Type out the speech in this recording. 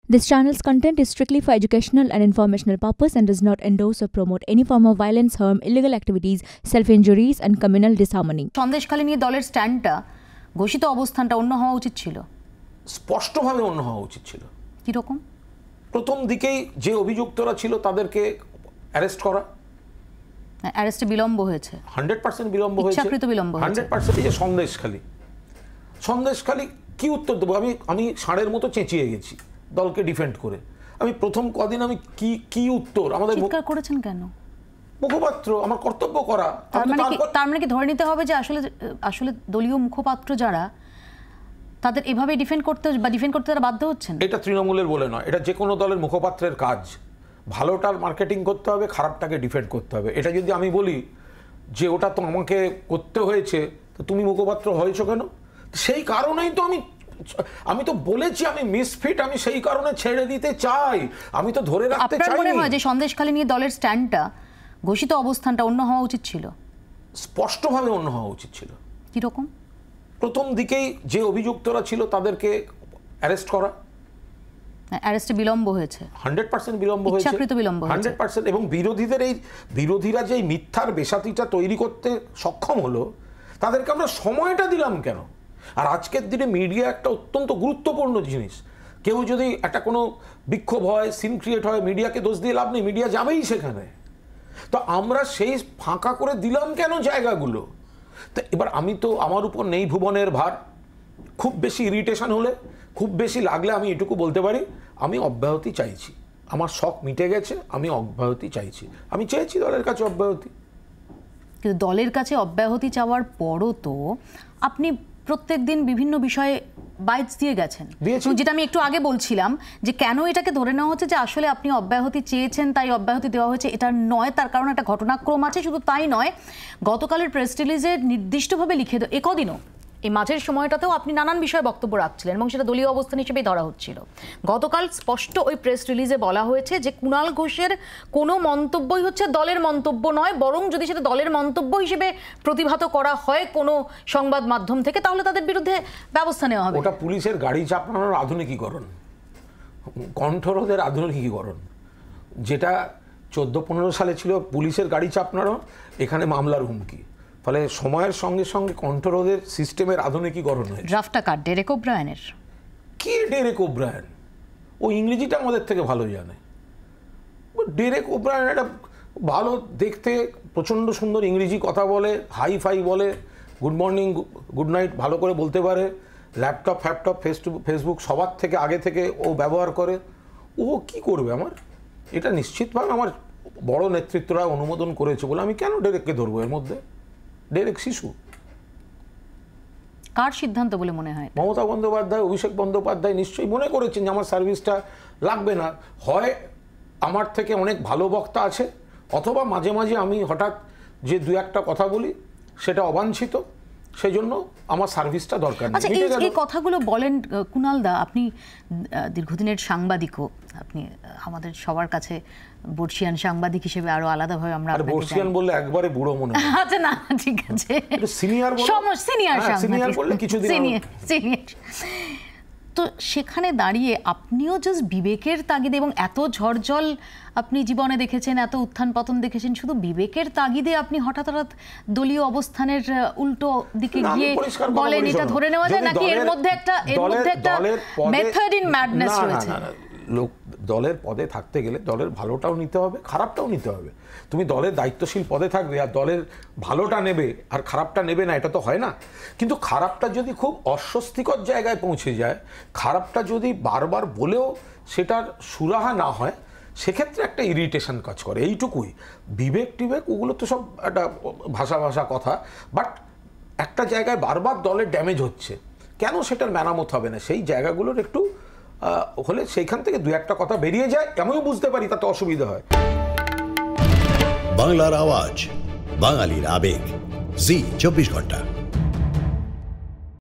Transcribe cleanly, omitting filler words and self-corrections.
This channel's content is strictly for educational and informational purpose and does not endorse or promote any form of violence, harm, illegal activities, self-injuries and communal disharmony. Sandeshkhali নিয়ে দলের স্ট্যান্ডটা ঘোষিত অবস্থানটা অন্য হওয়া উচিত ছিল, স্পষ্টভাবে অন্য হওয়া উচিত ছিল। কি রকম? প্রথম দিকেই যে অভিযুক্তরা ছিল তাদেরকে অ্যারেস্ট করা, অ্যারেস্টে বিলম্ব হয়েছে, 100% বিলম্ব হয়েছে, ইচ্ছাকৃত বিলম্ব হয়েছে 100%। এই যে সন্দেশখালী কি উত্তর দেবো? আমি ষাঁড়ের মতো চেঁচিয়ে গেছি দলকে ডিফেন্ড করে। আমি প্রথম কদিন আমি কি উত্তর আমাদের চিৎকার করেছেন কেন? মুখপাত্র, আমার কর্তব্য করা। তার মানে কি ধরে নিতে হবে যে আসলে দলীয় মুখপাত্র যারা তাদের এভাবে ডিফেন্ড করতে তারা বাধ্য হচ্ছেন? এটা তৃণমূলের বলে নয়, এটা যে কোনো দলের মুখপাত্রের কাজ। ভালোটার মার্কেটিং করতে হবে, খারাপটাকে ডিফেন্ড করতে হবে। এটা যদি আমি বলি যে ওটা তো আমাকে করতে হয়েছে, তো তুমি মুখপাত্র হয়েছো কেন? সেই কারণেই তো আমি তো বলেছি আমি মিসফিট, আমি সেই কারণে ছেড়ে দিতে চাই, আমি তো ধরে রাখতে চাই। আপনার মনে হয় যে সন্দেশখালী নিয়ে দলের স্ট্যান্ডটা ঘোষিত অবস্থানটা অন্য হওয়া উচিত ছিল? স্পষ্টভাবে অন্য হওয়া উচিত ছিল। কি রকম? প্রথম দিকেই যে অভিযুক্তরা ছিল তাদেরকে অ্যারেস্ট করা, অ্যারেস্টে বিলম্ব হয়েছে, 100% বিলম্ব হয়েছে, ইচ্ছাকৃত বিলম্ব হয়েছে 100%। এবং বিরোধীরা যে মিথ্যার বেসাতিটা তৈরি করতে সক্ষম হলো, তাদেরকে আমরা সময়টা দিলাম কেন? আর আজকের দিনে মিডিয়া একটা অত্যন্ত গুরুত্বপূর্ণ জিনিস। কেউ যদি একটা কোনো বিক্ষোভ হয়, সিন ক্রিয়েট হয়, মিডিয়াকে দোষ দিয়ে লাভ নেই, মিডিয়া যাবেই সেখানে। তো আমরা সেই ফাঁকা করে দিলাম কেন জায়গাগুলো? তো এবার আমি তো, আমার উপর নেই ভুবনের ভার। খুব বেশি ইরিটেশন হলে, খুব বেশি লাগলে আমি এটুকু বলতে পারি, আমি অব্যাহতি চাইছি। আমার শখ মিটে গেছে, আমি অব্যাহতি চাইছি। আমি চেয়েছি দলের কাছে অব্যাহতি। কিন্তু দলের কাছে অব্যাহতি চাওয়ার পরও তো আপনি প্রত্যেক দিন বিভিন্ন বিষয়ে বাইটস দিয়ে গেছেন, যেটা আমি একটু আগে বলছিলাম যে কেন এটাকে ধরে নেওয়া হচ্ছে যে আসলে আপনি অব্যাহতি চেয়েছেন তাই অব্যাহতি দেওয়া হয়েছে। এটা নয়, তার কারণ একটা ঘটনাক্রম আছে। শুধু তাই নয়, গতকালের প্রেস রিলিজে নির্দিষ্টভাবে লিখে একদিনও এই মাঝের সময়টাতেও আপনি নানান বিষয়ে বক্তব্য রাখছিলেন এবং সেটা দলীয় অবস্থান হিসেবেই ধরা হচ্ছিল। গতকাল স্পষ্ট ওই প্রেস রিলিজে বলা হয়েছে যে কুণাল ঘোষের কোনো মন্তব্যই হচ্ছে দলের মন্তব্য নয়, বরং যদি সেটা দলের মন্তব্য হিসেবে প্রতিভাত করা হয় কোনো সংবাদ মাধ্যম থেকে, তাহলে তাদের বিরুদ্ধে ব্যবস্থা নেওয়া হবে। ওটা পুলিশের গাড়ি চাপানোর আধুনিকীকরণ, কণ্ঠরোধের আধুনিকীকরণ। যেটা 14-15 সালে ছিল পুলিশের গাড়ি চাপানো, এখানে মামলার হুমকি। ফলে সময়ের সঙ্গে সঙ্গে কণ্ঠরোধের সিস্টেমের আধুনিকীকরণ হয়েছে। ড্রাফটটা কার? ডেরেক ওব্রায়ানের? কে ডেরেক ওব্রায়ান? ও ইংরেজিটা আমাদের থেকে ভালো জানে। ডেরেক ওব্রায়ান একটা ভালো দেখতে, প্রচণ্ড সুন্দর ইংরেজি কথা বলে, হাই ফাই বলে, গুড মর্নিং গুড নাইট ভালো করে বলতে পারে, ল্যাপটপ ফেসবুক সবার থেকে আগে থেকে ও ব্যবহার করে। ও কি করবে আমার? এটা নিশ্চিতভাবে আমার বড় নেতৃত্বরা অনুমোদন করেছে বলে আমি কেন ডেরেককে ধরবো এর মধ্যে? ডেরেক শিশু। কার সিদ্ধান্ত বলে মনে হয়? মমতা বন্দ্যোপাধ্যায়, অভিষেক বন্দ্যোপাধ্যায় নিশ্চয়ই মনে করেছেন যে আমার সার্ভিসটা লাগবে না। হয় আমার থেকে অনেক ভালো বক্তা আছে, অথবা মাঝে মাঝে আমি হঠাৎ যে দু একটা কথা বলি সেটা অবাঞ্ছিত, সেই জন্য আমার সার্ভিসটা দরকার নেই। আচ্ছা, এই কথাগুলো বলেন কুণাল দা, আপনি দীর্ঘদিনের সাংবাদিকও, আপনি আমাদের সবার কাছে বর্ষিয়ান সাংবাদিক হিসেবে আরো আলাদাভাবে আমরা আপনাকে বর্ষিয়ান বললে একবারে বুড়ো মনে হয়। আচ্ছা না, ঠিক আছে, সিনিয়র বললে কিছুদিন সিনিয়র। তো সেখানে দাঁড়িয়ে আপনিও জাস্ট বিবেকের তাগিদে, এবং এত ঝড়জল আপনি জীবনে দেখেছেন, এত উত্থান পতন দেখেছেন, শুধু বিবেকের তাগিদে আপনি হঠাৎ দলীয় অবস্থানের উল্টো দিকে গিয়ে বলেন, এটা ধরে নেওয়া যায় নাকি এর মধ্যে একটা মেথড ইন ম্যাডনেস রয়েছে? লোক দলের পদে থাকতে গেলে দলের ভালোটাও নিতে হবে, খারাপটাও নিতে হবে। তুমি দলের দায়িত্বশীল পদে থাকবে আর দলের ভালোটা নেবে আর খারাপটা নেবে না, এটা তো হয় না। কিন্তু খারাপটা যদি খুব অস্বস্তিকর জায়গায় পৌঁছে যায়, খারাপটা যদি বারবার বলেও সেটার সুরাহা না হয়, সেক্ষেত্রে একটা ইরিটেশন কাজ করে। এইটুকুই। বিবেক ওগুলো তো সব একটা ভাষা কথা। বাট একটা জায়গায় বারবার দলের ড্যামেজ হচ্ছে, কেন সেটার মেরামত হবে না? সেই জায়গাগুলোর একটু হলে সেইখান থেকে দু একটা কথা বেরিয়ে যায়, আমিও বুঝতে পারি, তাতে অসুবিধা হয়। বাংলার আওয়াজ, বাঙালির আবেগ, জি 24 ঘন্টা।